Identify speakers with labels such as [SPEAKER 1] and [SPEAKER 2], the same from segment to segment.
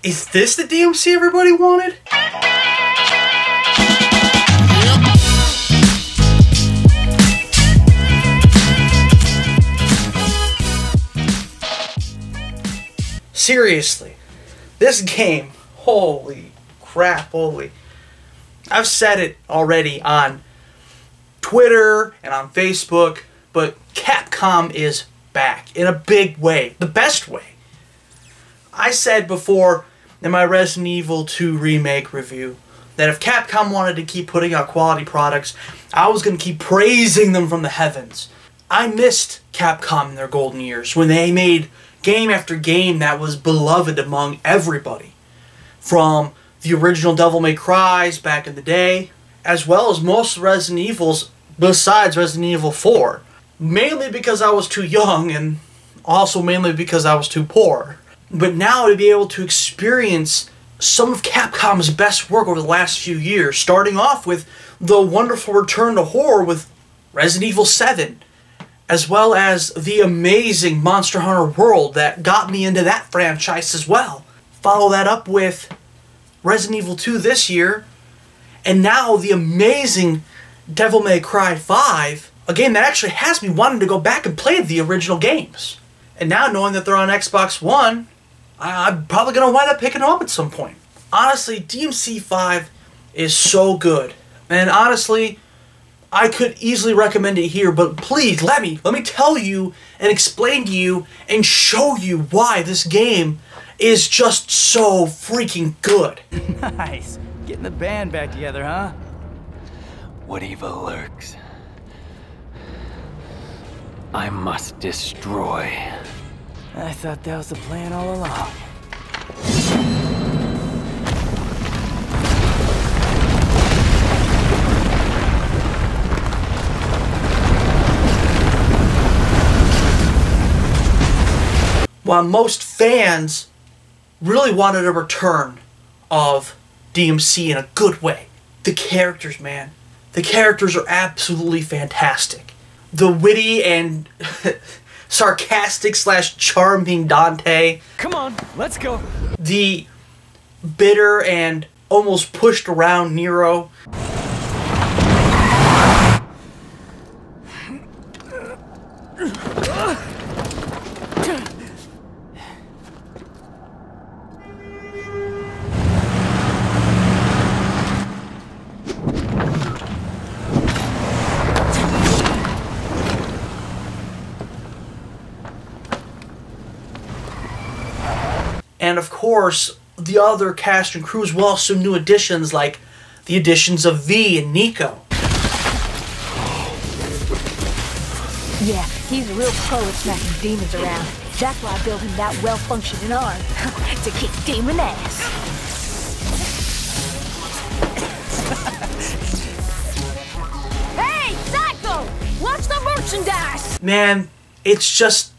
[SPEAKER 1] Is this the DMC everybody wanted? Seriously, this game, holy crap, I've said it already on Twitter and on Facebook, but Capcom is back in a big way, the best way. I said before in my Resident Evil 2 Remake review that if Capcom wanted to keep putting out quality products, I was going to keep praising them from the heavens. I missed Capcom in their golden years when they made game after game that was beloved among everybody. From the original Devil May Cry's back in the day, as well as most Resident Evils besides Resident Evil 4. Mainly because I was too young, and also mainly because I was too poor. But now to be able to experience some of Capcom's best work over the last few years, starting off with the wonderful return to horror with Resident Evil 7, as well as the amazing Monster Hunter World that got me into that franchise as well. Follow that up with Resident Evil 2 this year, and now the amazing Devil May Cry 5, a game that actually has me wanting to go back and play the original games. And now knowing that they're on Xbox One, I'm probably going to wind up picking them up at some point. Honestly, DMC 5 is so good. And honestly, I could easily recommend it here, but please let me tell you and explain to you and show you why this game is just so freaking good.
[SPEAKER 2] Nice. Getting the band back together, huh?
[SPEAKER 3] What evil lurks, I must destroy.
[SPEAKER 2] I thought that was the plan all along.
[SPEAKER 1] While most fans really wanted a return of DMC in a good way, the characters, man. The characters are absolutely fantastic. The witty and sarcastic / charming Dante.
[SPEAKER 2] Come on, let's go.
[SPEAKER 1] The bitter and almost pushed around Nero. And of course, the other cast and crew as well, some new additions like the additions of V and Nico.
[SPEAKER 4] Yeah, he's a real pro at smacking demons around. That's why I built him that well-functioning arm. To kick demon ass. Hey, Psycho! Watch the merchandise!
[SPEAKER 1] Man, it's just...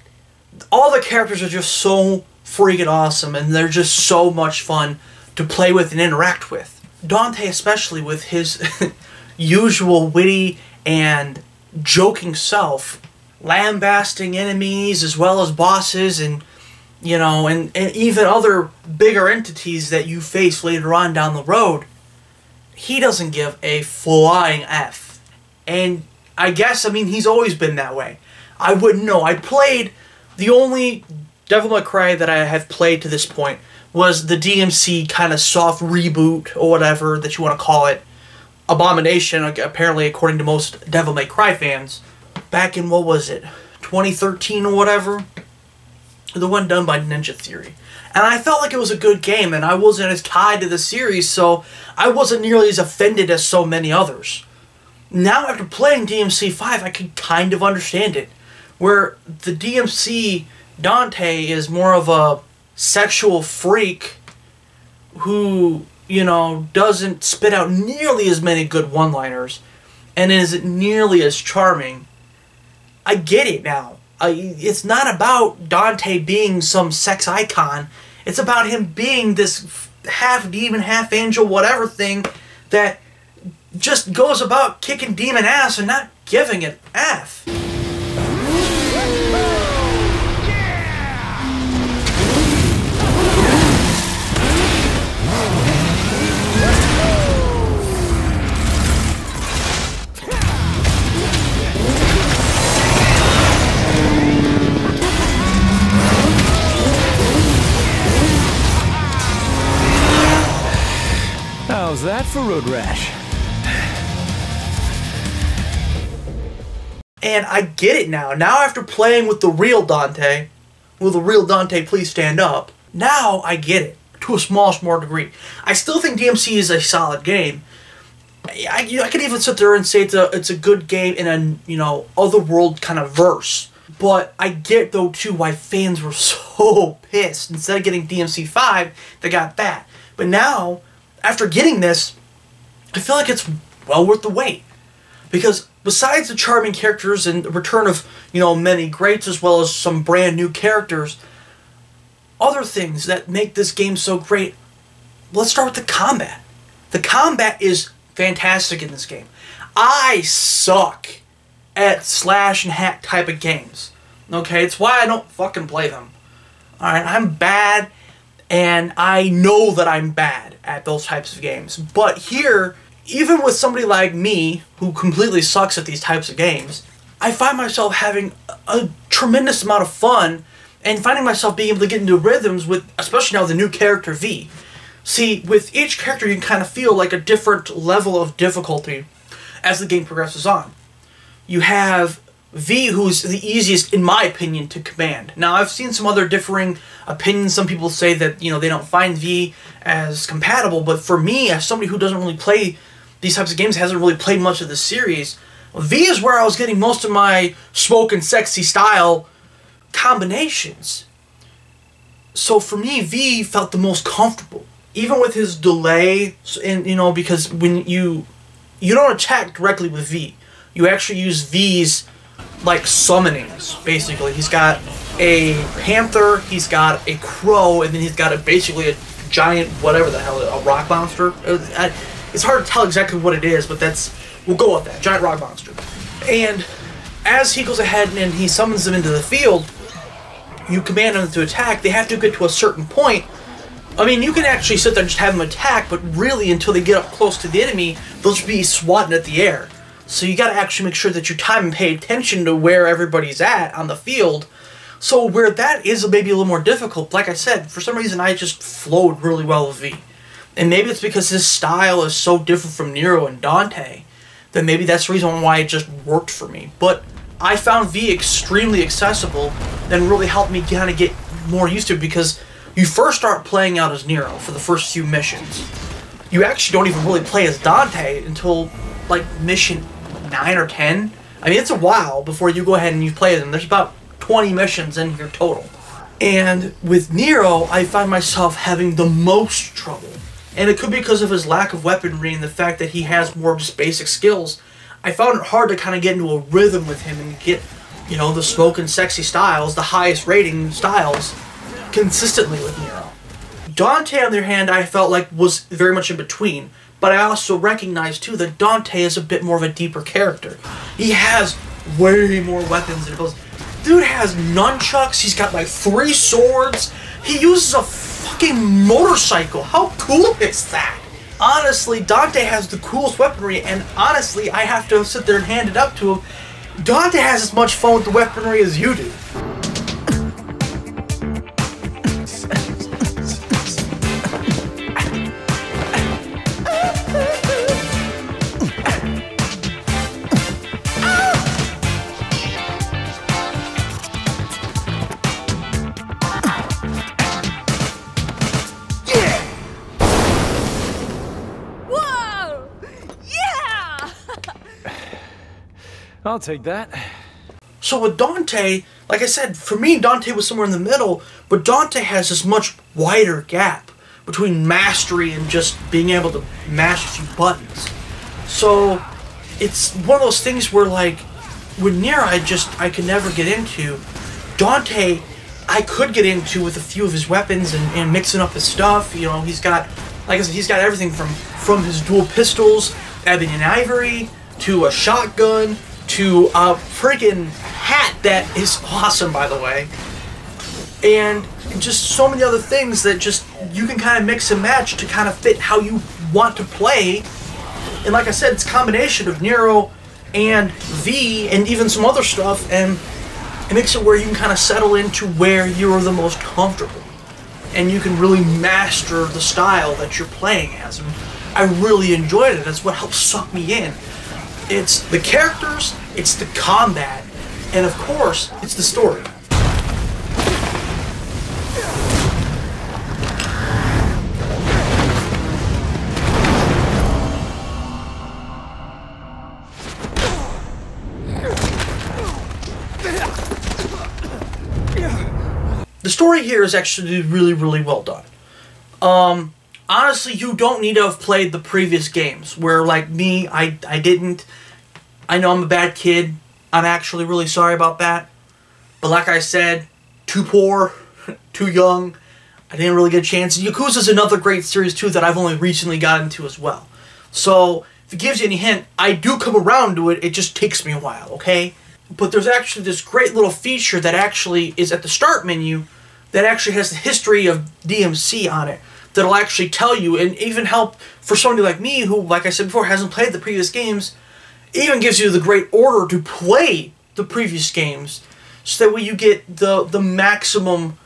[SPEAKER 1] all the characters are just so freaking awesome, and they're just so much fun to play with and interact with. Dante especially, with his usual witty and joking self, lambasting enemies as well as bosses and, you know, and even other bigger entities that you face later on down the road. He doesn't give a flying F. And I guess, I mean, he's always been that way. I wouldn't know. I played the only Devil May Cry that I have played to this point was the DMC kind of soft reboot, or whatever that you want to call it. Abomination, apparently according to most Devil May Cry fans. Back in, what was it, 2013 or whatever? The one done by Ninja Theory. And I felt like it was a good game, and I wasn't as tied to the series, so I wasn't nearly as offended as so many others. Now after playing DMC 5, I can kind of understand it. Where the DMC Dante is more of a sexual freak who, you know, doesn't spit out nearly as many good one-liners and isn't nearly as charming. I get it now. It's not about Dante being some sex icon. It's about him being this half-demon, half-angel, whatever thing that just goes about kicking demon ass and not giving it F.
[SPEAKER 2] How's that for road rash?
[SPEAKER 1] And I get it now. Now after playing with the real Dante, will the real Dante please stand up? Now I get it, to a small degree. I still think DMC is a solid game. I could even sit there and say it's a good game in a, otherworld kind of verse. But I get, though, too, why fans were so pissed. Instead of getting DMC 5, they got that. But now, after getting this, I feel like it's well worth the wait. Because besides the charming characters and the return of, many greats as well as some brand new characters, other things that make this game so great, let's start with the combat. The combat is fantastic in this game. I suck at slash and hack type of games. Okay, it's why I don't fucking play them. Alright, I'm bad, and I know that I'm bad at those types of games. But here, even with somebody like me, who completely sucks at these types of games, I find myself having a tremendous amount of fun, and finding myself being able to get into rhythms with, especially now, the new character V. See, with each character you can kind of feel like a different level of difficulty as the game progresses on. You have V, who's the easiest, in my opinion, to command. Now, I've seen some other differing opinions. Some people say that, they don't find V as compatible, but for me, as somebody who doesn't really play these types of games, hasn't really played much of the series, V is where I was getting most of my smoke and sexy style combinations. So for me, V felt the most comfortable. Even with his delay, and because when you don't attack directly with V, you actually use V's like summonings. Basically, he's got a panther, he's got a crow, and then he's got basically a giant whatever the hell, a rock monster. It's hard to tell exactly what it is, but we'll go with that giant rock monster. And as he goes ahead and he summons them into the field, you command them to attack. They have to get to a certain point. I mean, you can actually sit there and just have them attack, but really, until they get up close to the enemy, they'll just be swatting at the air. So you gotta actually make sure that you time and pay attention to where everybody's at on the field. So where that is maybe a little more difficult, like I said, for some reason I just flowed really well with V. And maybe it's because his style is so different from Nero and Dante, that maybe that's the reason why it just worked for me. But I found V extremely accessible, and really helped me kind of get more used to it, because you first start playing out as Nero for the first few missions. You actually don't even really play as Dante until, like, mission 9 or 10. I mean, it's a while before you go ahead and you play them. There's about 20 missions in here total. And with Nero, I find myself having the most trouble. And it could be because of his lack of weaponry and the fact that he has more just basic skills. I found it hard to kind of get into a rhythm with him and get, the smoke and sexy styles, the highest rating styles, consistently with Nero. Dante, on the other hand, I felt like was very much in between, but I also recognize too that Dante is a bit more of a deeper character. He has way more weapons than it goes. Dude has nunchucks, he's got like 3 swords, he uses a fucking motorcycle. How cool is that? Honestly, Dante has the coolest weaponry, and honestly, I have to sit there and hand it up to him. Dante has as much fun with the weaponry as you do.
[SPEAKER 2] I'll take that.
[SPEAKER 1] So with Dante, like I said, for me, Dante was somewhere in the middle, but Dante has this much wider gap between mastery and just being able to mash a few buttons. So it's one of those things where, like, with Nero, I could never get into. Dante, I could get into with a few of his weapons and mixing up his stuff. He's got, like I said, he's got everything from his dual pistols, ebony and ivory, to a shotgun, to a friggin' hat that is awesome, by the way. And just so many other things that just you can kind of mix and match to kind of fit how you want to play. And like I said, it's a combination of Nero and V and even some other stuff, and it makes it where you can kind of settle into where you're the most comfortable. And you can really master the style that you're playing as. And I really enjoyed it. That's what helped suck me in. It's the characters, it's the combat, and of course, it's the story. The story here is actually really, really well done. Honestly, you don't need to have played the previous games, where, like me, I didn't. I know I'm a bad kid. I'm actually really sorry about that. But like I said, too poor, too young. I didn't really get a chance. Yakuza's another great series, too, that I've only recently gotten to as well. So, if it gives you any hint, I do come around to it. It just takes me a while, okay? But there's actually this great little feature that actually is at the start menu that actually has the history of DMC on it. That'll actually tell you, and even help for somebody like me who, like I said before, hasn't played the previous games. It even gives you the great order to play the previous games, so that way you get the maximum,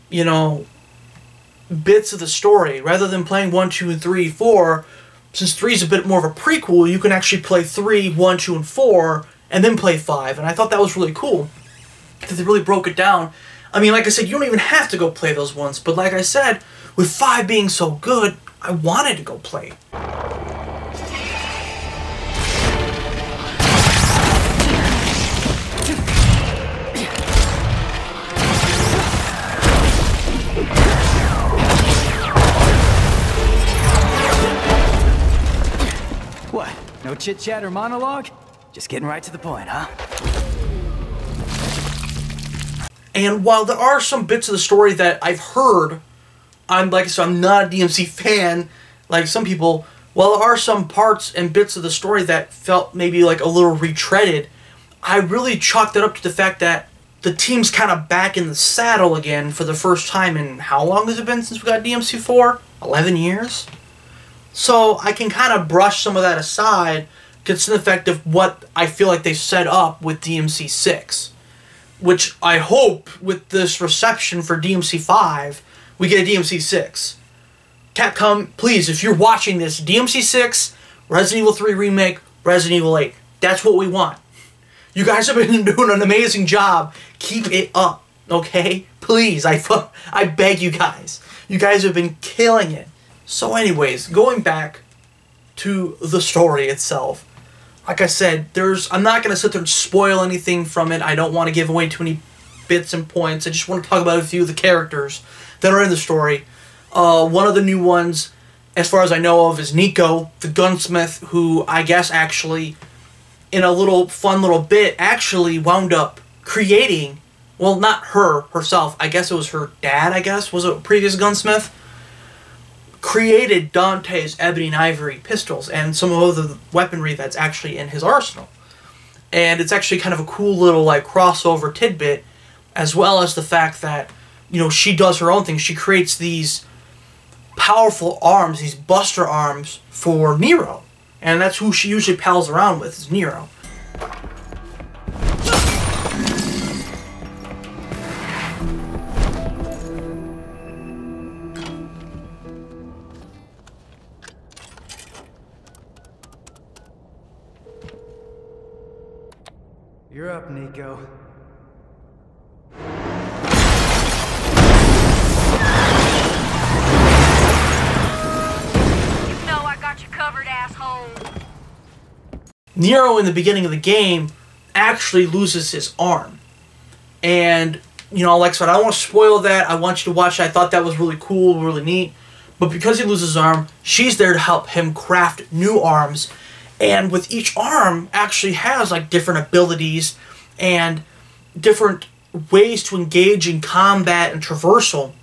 [SPEAKER 1] you know, bits of the story. Rather than playing 1, 2, and 3, 4, since 3 is a bit more of a prequel, you can actually play 3, 1, 2, and 4, and then play 5. And I thought that was really cool, that they really broke it down. I mean, like I said, you don't even have to go play those ones, but like I said, with 5 being so good, I wanted to go play.
[SPEAKER 3] What? No chit-chat or monologue? Just getting right to the point, huh?
[SPEAKER 1] And while there are some bits of the story that I've heard, I'm not a DMC fan like some people. While there are some parts and bits of the story that felt maybe like a little retreaded, I really chalked it up to the fact that the team's kind of back in the saddle again for the first time in, how long has it been since we got DMC 4? 11 years? So I can kind of brush some of that aside, considering the fact of what I feel like they set up with DMC 6. Which I hope, with this reception for DMC 5, we get a DMC 6. Capcom, please, if you're watching this, DMC 6, Resident Evil 3 Remake, Resident Evil 8. That's what we want. You guys have been doing an amazing job. Keep it up, okay? Please, I beg you guys. You guys have been killing it. So anyways, going back to the story itself. Like I said, I'm not going to sit there and spoil anything from it. I don't want to give away too many bits and points. I just want to talk about a few of the characters that are in the story. One of the new ones, as far as I know of, is Nico, the gunsmith, who I guess actually, in a little fun little bit, actually wound up creating, well, not herself, I guess it was her dad, was a previous gunsmith, created Dante's ebony and ivory pistols and some of the weaponry that's actually in his arsenal. And it's actually kind of a cool little like crossover tidbit, as well as the fact that, you know, she does her own thing. She creates these powerful arms, these buster arms for Nero. And that's who she usually pals around with, is Nero.
[SPEAKER 3] You're up, Nico.
[SPEAKER 4] I got you covered, asshole.
[SPEAKER 1] Nero, in the beginning of the game, actually loses his arm. And, you know, like I said, I don't want to spoil that. I want you to watch it. I thought that was really cool, really neat. But because he loses his arm, she's there to help him craft new arms. And with each arm, actually has, like, different abilities and different ways to engage in combat and traversal.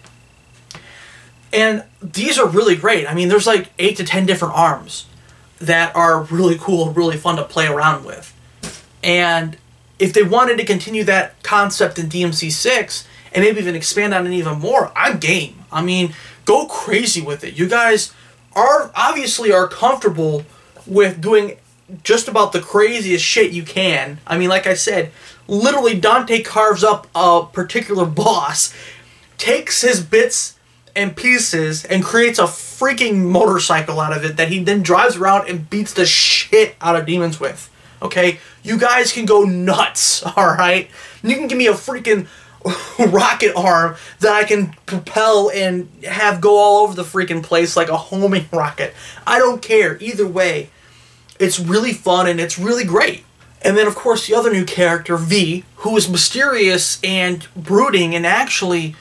[SPEAKER 1] And these are really great. I mean, there's like 8 to 10 different arms that are really cool, really fun to play around with. And if they wanted to continue that concept in DMC 6, and maybe even expand on it even more, I'm game. I mean, go crazy with it. You guys are obviously comfortable with doing just about the craziest shit you can. I mean, like I said, literally Dante carves up a particular boss, takes his bits in pieces and creates a freaking motorcycle out of it that he then drives around and beats the shit out of demons with. Okay? You guys can go nuts, alright? You can give me a freaking rocket arm that I can propel and have go all over the freaking place like a homing rocket. I don't care. Either way, it's really fun and it's really great. And then, of course, the other new character, V, who is mysterious and brooding and actually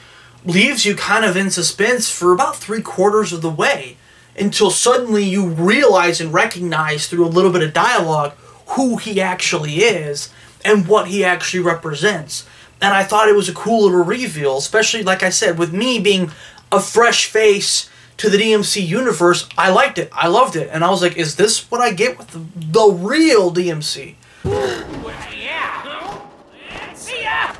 [SPEAKER 1] leaves you kind of in suspense for about 3/4 of the way until suddenly you realize and recognize through a little bit of dialogue who he actually is and what he actually represents. And I thought it was a cool little reveal, especially, like I said, with me being a fresh face to the DMC universe. I liked it. I loved it. And I was like, is this what I get with the real DMC?
[SPEAKER 5] Yeah. See ya.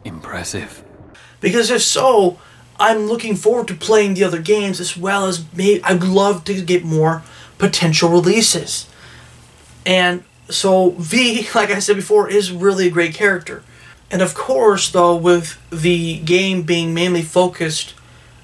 [SPEAKER 3] Impressive.
[SPEAKER 1] Because if so, I'm looking forward to playing the other games as well as maybe I'd love to get more potential releases. And so V, like I said before, is really a great character. And of course, though, with the game being mainly focused,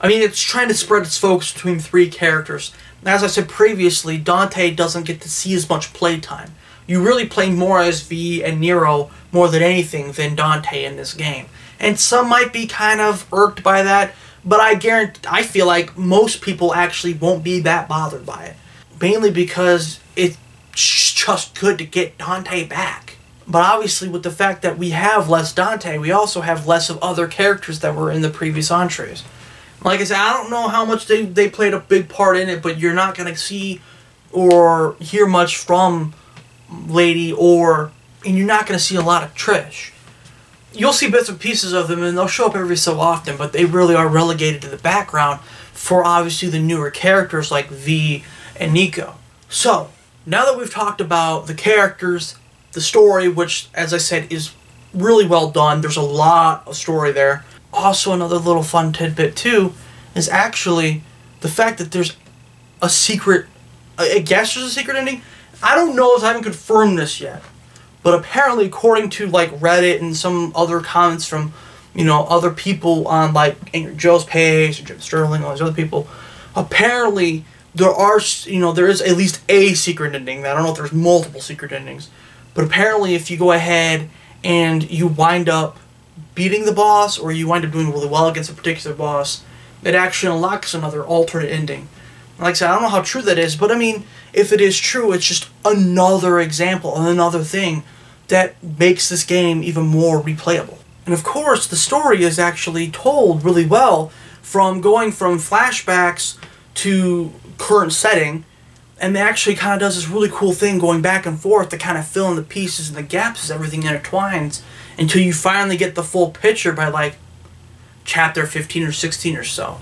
[SPEAKER 1] I mean, it's trying to spread its focus between 3 characters. As I said previously, Dante doesn't get to see as much playtime. You really play more as V and Nero more than anything than Dante in this game. And some might be kind of irked by that, but I feel like most people actually won't be that bothered by it. Mainly because it's just good to get Dante back. But obviously with the fact that we have less Dante, we also have less of other characters that were in the previous entrees. Like I said, I don't know how much they played a big part in it, but you're not going to see or hear much from Lady, and you're not going to see a lot of Trish. You'll see bits and pieces of them, and they'll show up every so often, but they really are relegated to the background for obviously the newer characters like V and Nico. So, now that we've talked about the characters, the story, which, as I said, is really well done, there's a lot of story there. Also, another little fun tidbit, too, is actually the fact that there's a secret, I guess there's a secret ending. I don't know if I haven't confirmed this yet. But apparently, according to like Reddit and some other comments from, other people on like Angry Joe's page, or Jim Sterling, all these other people, apparently there is at least a secret ending. I don't know if there's multiple secret endings, but apparently if you go ahead and you wind up beating the boss, or you wind up doing really well against a particular boss, it actually unlocks another alternate ending. Like I said, I don't know how true that is, but I mean, if it is true, it's just another example, another thing that makes this game even more replayable. And of course, the story is actually told really well, from going from flashbacks to current setting, and it actually kind of does this really cool thing going back and forth to kind of fill in the pieces and the gaps as everything intertwines until you finally get the full picture by like chapter 15 or 16 or so.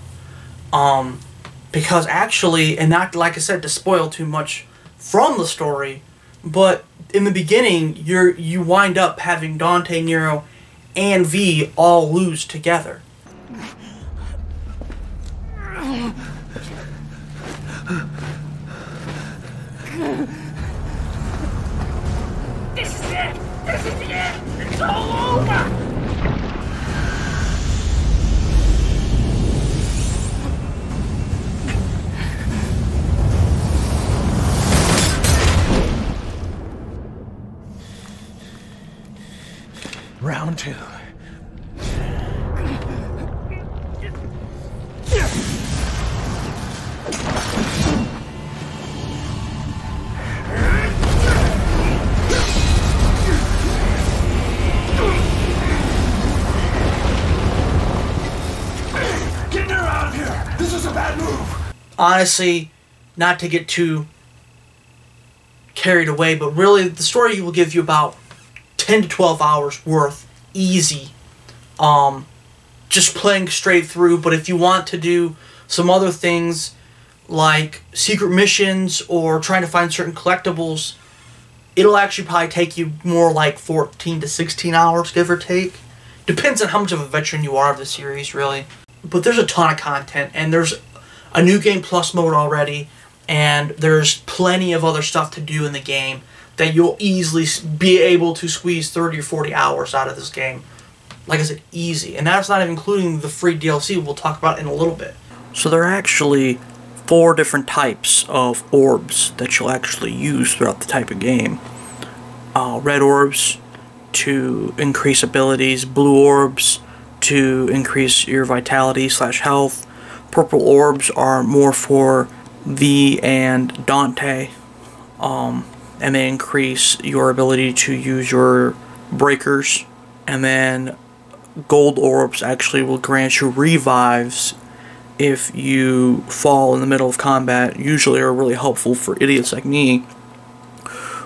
[SPEAKER 1] Because actually, and not like I said to spoil too much from the story, but in the beginning you wind up having Dante, Nero, and V all lose together.
[SPEAKER 5] This is it! This is it! It's all over!
[SPEAKER 2] Round 2.
[SPEAKER 5] Get her out of here! This is a bad move!
[SPEAKER 1] Honestly, not to get too carried away, but really the story will give you about 10 to 12 hours worth, easy, just playing straight through. But if you want to do some other things like secret missions or trying to find certain collectibles, it'll actually probably take you more like 14 to 16 hours, give or take. Depends on how much of a veteran you are of the series, really. But there's a ton of content, and there's a New Game Plus mode already, and there's plenty of other stuff to do in the game that you'll easily be able to squeeze 30 or 40 hours out of this game. Like I said, easy. And that's not even including the free DLC we'll talk about in a little bit. So there are actually 4 different types of orbs that you'll actually use throughout the type of game. Red orbs to increase abilities, blue orbs to increase your vitality / health. Purple orbs are more for V and Dante, and they increase your ability to use your breakers. And then gold orbs actually will grant you revives if you fall in the middle of combat. Usually are really helpful for idiots like me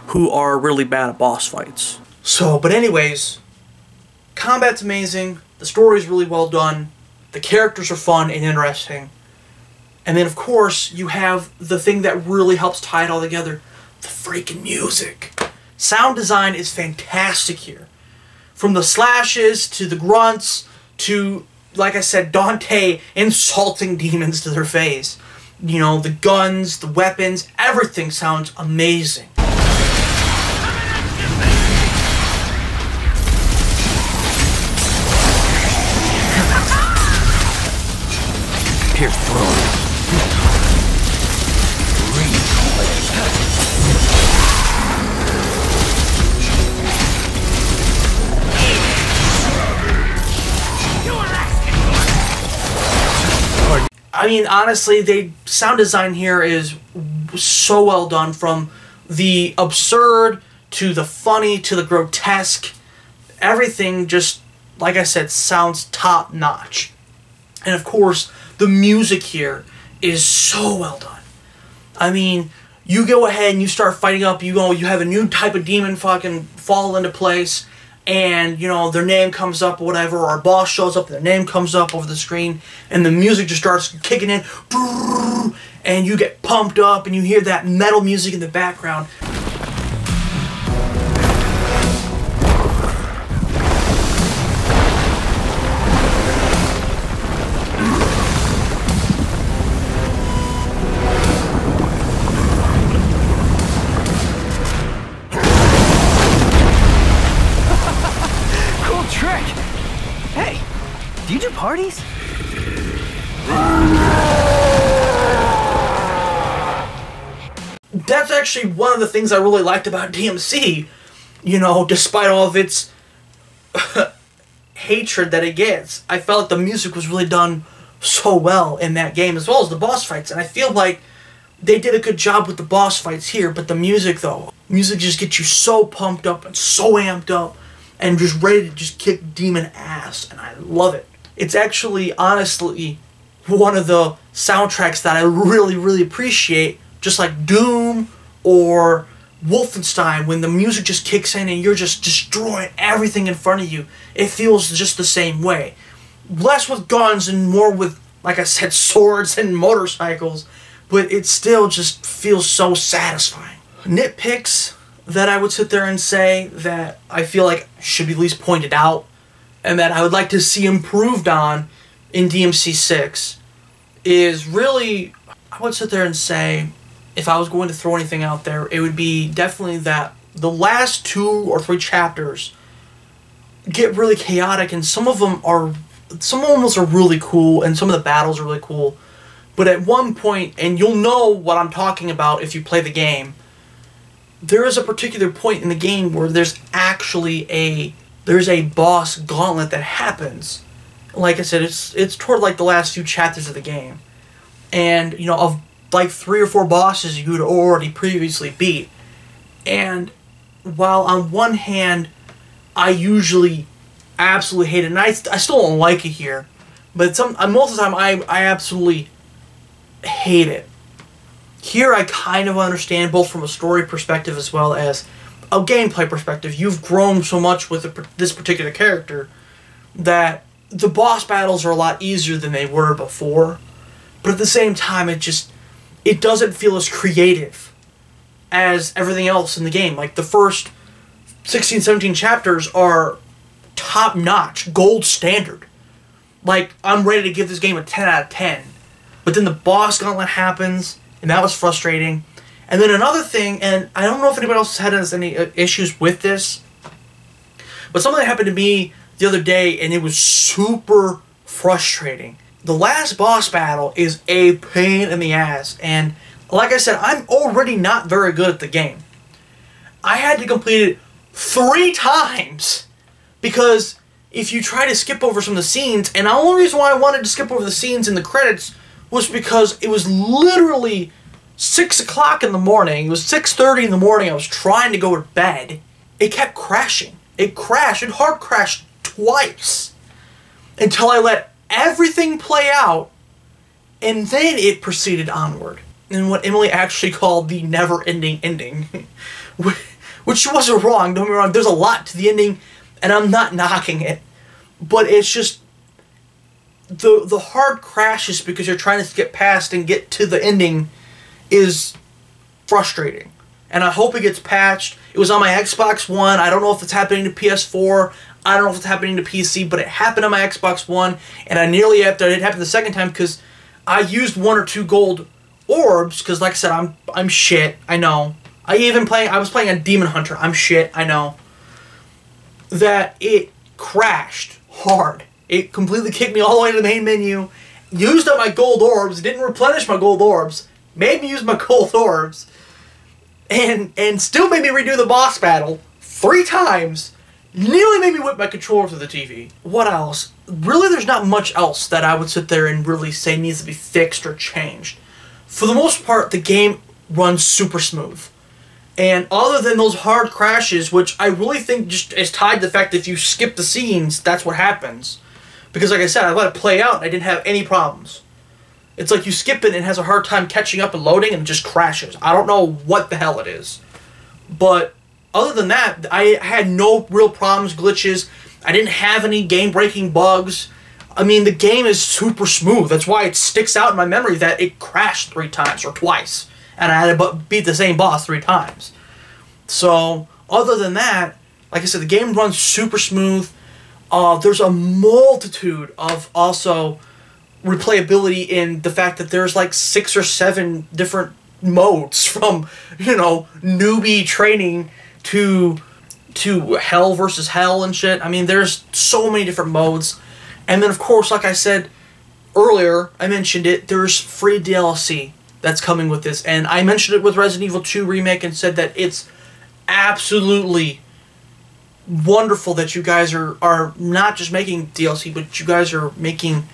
[SPEAKER 1] who are really bad at boss fights. So, but anyways, combat's amazing, the story's really well done, the characters are fun and interesting, and then of course you have the thing that really helps tie it all together, the freaking music. Sound design is fantastic here. From the slashes to the grunts to, like I said, Dante insulting demons to their face. You know, the guns, the weapons, everything sounds amazing.
[SPEAKER 3] Pierce throat.
[SPEAKER 1] I mean, honestly, the sound design here is so well done, from the absurd to the funny to the grotesque. Everything just, like I said, sounds top notch. And of course, the music here is so well done. I mean, you go ahead and you start fighting up, you have a new type of demon fucking fall into place, and, you know, their name comes up or whatever, or our boss shows up and their name comes up over the screen, and the music just starts kicking in, and you get pumped up, and you hear that metal music in the background.
[SPEAKER 3] Do you do parties?
[SPEAKER 1] That's actually one of the things I really liked about DMC. You know, despite all of its hatred that it gets, I felt like the music was really done so well in that game, as well as the boss fights. And I feel like they did a good job with the boss fights here, but the music, though, music just gets you so pumped up and so amped up and just ready to just kick demon ass, and I love it. It's actually, honestly, one of the soundtracks that I really, really appreciate, just like Doom or Wolfenstein, when the music just kicks in and you're just destroying everything in front of you. It feels just the same way. Less with guns and more with, like I said, swords and motorcycles, but it still just feels so satisfying. Nitpicks that I would sit there and say that I feel like should be at least pointed out, and that I would like to see improved on in DMC 6, is really, I would sit there and say, if I was going to throw anything out there, it would be definitely that the last 2 or 3 chapters get really chaotic, and some of them are really cool, and some of the battles are really cool, but at one point, and you'll know what I'm talking about if you play the game, there is a particular point in the game where there's actually a boss gauntlet that happens. Like I said, it's toward like the last few chapters of the game, and you know, of like 3 or 4 bosses you'd already previously beat. And while on one hand I usually absolutely hate it, and I still don't like it here, but most of the time I absolutely hate it. Here I kind of understand, both from a story perspective as well as a gameplay perspective. You've grown so much with this particular character that the boss battles are a lot easier than they were before, but at the same time it doesn't feel as creative as everything else in the game. Like, the first 16, 17 chapters are top-notch, gold standard. Like, I'm ready to give this game a 10 out of 10. But then the boss gauntlet happens, and that was frustrating. And then another thing, and I don't know if anybody else has had any issues with this, but something that happened to me the other day, and it was super frustrating. The last boss battle is a pain in the ass, and like I said, I'm already not very good at the game. I had to complete it 3 times, because if you try to skip over some of the scenes, and the only reason why I wanted to skip over the scenes in the credits was because it was literally 6 o'clock in the morning. It was 6:30 in the morning. I was trying to go to bed. It kept crashing. It crashed. It hard crashed twice until I let everything play out, and then it proceeded onward. And what Emily actually called the never-ending ending, which she wasn't wrong. Don't get me wrong. There's a lot to the ending, and I'm not knocking it, but it's just the hard crashes because you're trying to skip past and get to the ending is frustrating. And I hope it gets patched. It was on my Xbox One. I don't know if it's happening to PS4. I don't know if it's happening to PC, but it happened on my Xbox One, and I nearly had to. It happened the second time because I used 1 or 2 gold orbs. Because, like I said, I'm shit. I know. I was playing a Demon Hunter. I'm shit. I know. That it crashed hard. It completely kicked me all the way to the main menu. Used up my gold orbs. Didn't replenish my gold orbs. Made me use my gold orbs. And still made me redo the boss battle 3 times. Nearly made me whip my controller to the TV. What else? Really, there's not much else that I would sit there and really say needs to be fixed or changed. For the most part, the game runs super smooth. And other than those hard crashes, which I really think just is tied to the fact that if you skip the scenes, that's what happens. Because like I said, I let it play out and I didn't have any problems. It's like you skip it and it has a hard time catching up and loading and it just crashes. I don't know what the hell it is. But other than that, I had no real problems, glitches. I didn't have any game-breaking bugs. I mean, the game is super smooth. That's why it sticks out in my memory that it crashed 3 times or twice. And I had to beat the same boss 3 times. So, other than that, like I said, the game runs super smooth. There's a multitude of also replayability in the fact that there's like 6 or 7 different modes from, newbie training to hell versus hell and shit. I mean, there's so many different modes. And then, of course, like I said earlier, I mentioned it, there's free DLC that's coming with this. And I mentioned it with Resident Evil 2 Remake and said that it's absolutely wonderful that you guys are not just making DLC, but you guys are making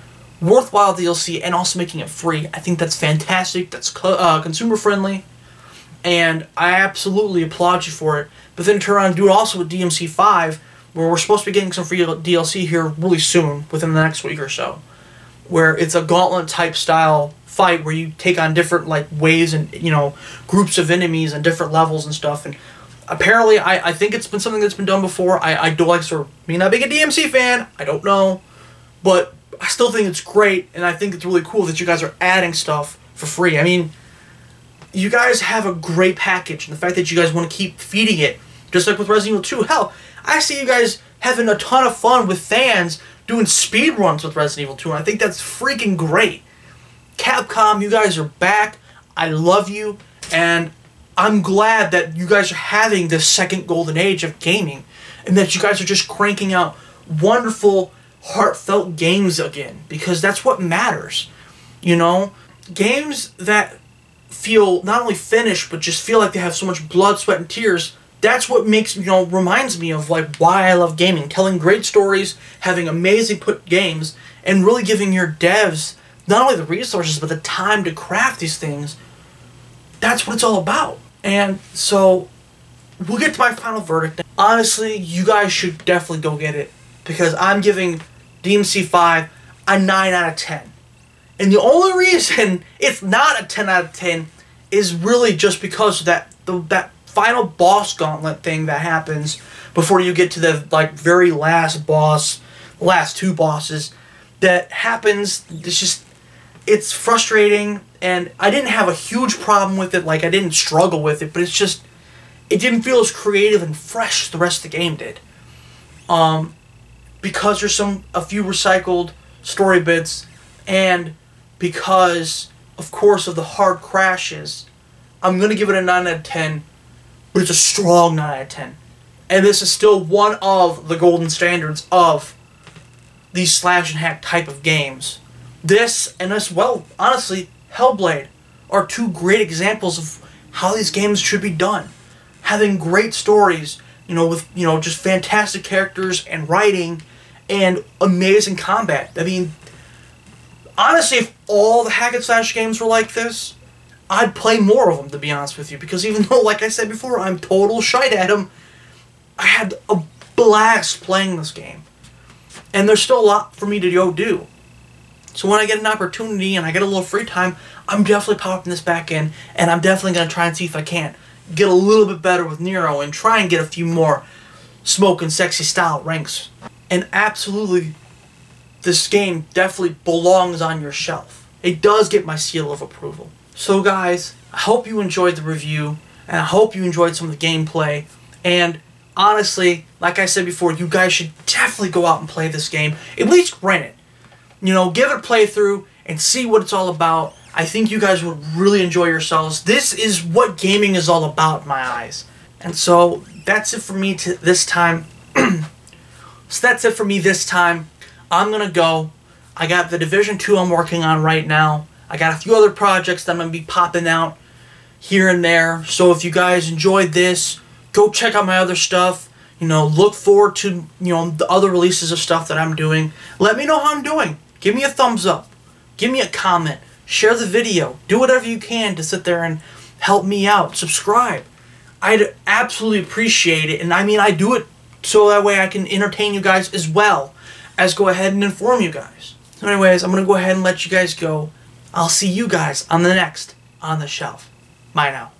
[SPEAKER 1] worthwhile DLC and also making it free. I think that's fantastic. That's consumer friendly. And I absolutely applaud you for it. But then turn around and do it also with DMC5, where we're supposed to be getting some free DLC here really soon, within the next week or so. Where it's a gauntlet type style fight where you take on different waves and groups of enemies and different levels and stuff. And apparently I think it's been something that's been done before. I don't like sort of being a big DMC fan. I don't know. But I still think it's great, and I think it's really cool that you guys are adding stuff for free. I mean, you guys have a great package, and the fact that you guys want to keep feeding it, just like with Resident Evil 2. Hell, I see you guys having a ton of fun with fans doing speed runs with Resident Evil 2, and I think that's freaking great. Capcom, you guys are back. I love you, and I'm glad that you guys are having this second golden age of gaming, and that you guys are just cranking out wonderful, heartfelt games again, because that's what matters. Games that feel not only finished, but just feel like they have so much blood, sweat, and tears. That's what reminds me of why I love gaming. Telling great stories, having amazing games, and really giving your devs not only the resources, but the time to craft these things. That's what it's all about. And so, we'll get to my final verdict. Honestly, you guys should definitely go get it, because I'm giving DMC5 a 9 out of 10. And the only reason it's not a 10 out of 10 is really just because of that final boss gauntlet thing that happens before you get to the very last boss, the last 2 bosses that happens. It's just, it's frustrating, and I didn't have a huge problem with it, like I didn't struggle with it, but it's just, it didn't feel as creative and fresh as the rest of the game did. Because there's a few recycled story bits, and because, of course, of the hard crashes, I'm going to give it a 9 out of 10, but it's a strong 9 out of 10. And this is still one of the golden standards of these slash and hack type of games. This, and as well, honestly, Hellblade are two great examples of how these games should be done. Having great stories, with, just fantastic characters and writing and amazing combat. I mean, honestly, if all the hack and slash games were like this, I'd play more of them, to be honest with you, because even though, like I said before, I'm total shite at them, I had a blast playing this game. And there's still a lot for me to go do. So when I get an opportunity and I get a little free time, I'm definitely popping this back in, and I'm definitely going to try and see if I can't get a little bit better with Nero and try and get a few more smoking sexy style ranks. And absolutely, this game definitely belongs on your shelf. It does get my seal of approval. So guys, I hope you enjoyed the review, and I hope you enjoyed some of the gameplay, and honestly, like I said before, you guys should definitely go out and play this game. At least rent it. Give it a playthrough and see what it's all about. I think you guys would really enjoy yourselves. This is what gaming is all about in my eyes. And so, that's it for me this time. So that's it for me this time. I'm going to go. I got the Division 2 I'm working on right now. I got a few other projects that I'm going to be popping out here and there. So if you guys enjoyed this, go check out my other stuff. Look forward to, the other releases of stuff that I'm doing. Let me know how I'm doing. Give me a thumbs up. Give me a comment. Share the video. Do whatever you can to sit there and help me out. Subscribe. I'd absolutely appreciate it. And I mean, I do it so that way I can entertain you guys as well as go ahead and inform you guys. So anyways, I'm going to go ahead and let you guys go. I'll see you guys on the next On The Shelf. Bye now.